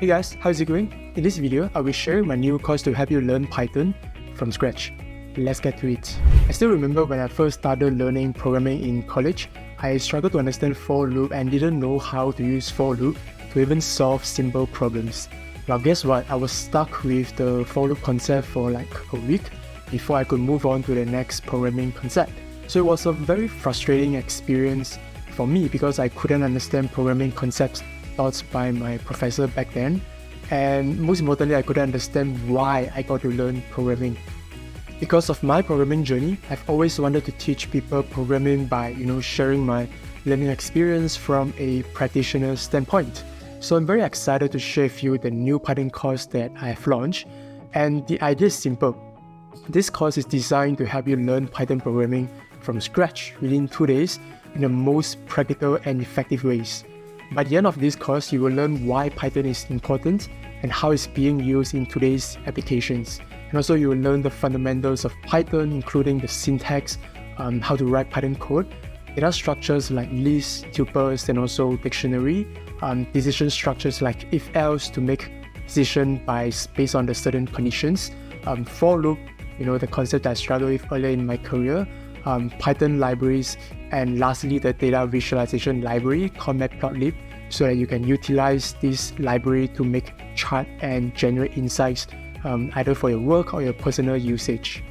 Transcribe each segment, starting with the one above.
Hey guys, how's it going? In this video, I will share my new course to help you learn Python from scratch. Let's get to it. I still remember when I first started learning programming in college, I struggled to understand for loop and didn't know how to use for loop to even solve simple problems. Well, guess what? I was stuck with the for loop concept for like a week before I could move on to the next programming concept. So it was a very frustrating experience for me because I couldn't understand programming concepts taught by my professor back then, and most importantly, I couldn't understand why I got to learn programming. Because of my programming journey, I've always wanted to teach people programming by sharing my learning experience from a practitioner standpoint. So I'm very excited to share with you the new Python course that I have launched, and the idea is simple. This course is designed to help you learn Python programming from scratch within 2 days in the most practical and effective ways. By the end of this course, you will learn why Python is important and how it's being used in today's applications. And also you will learn the fundamentals of Python, including the syntax, how to write Python code, data structures like lists, tuples, and also dictionary, decision structures like if-else to make decision based on the certain conditions, for loop, the concept I struggled with earlier in my career, Python libraries, and lastly the data visualization library called Matplotlib, so that you can utilize this library to make chart and generate insights either for your work or your personal usage.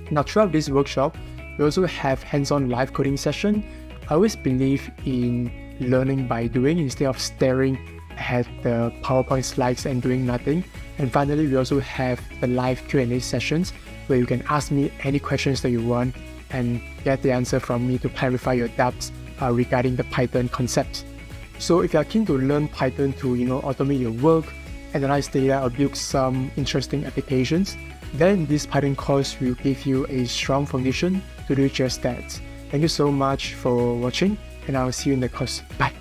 Now throughout this workshop, we also have hands-on live coding session. I always believe in learning by doing instead of staring at the PowerPoint slides and doing nothing. And finally, we also have the live Q&A sessions where you can ask me any questions that you want and get the answer from me to clarify your doubts regarding the Python concept. So if you are keen to learn Python to automate your work, analyze data, or build some interesting applications, then this Python course will give you a strong foundation to do just that. Thank you so much for watching, and I'll see you in the course. Bye.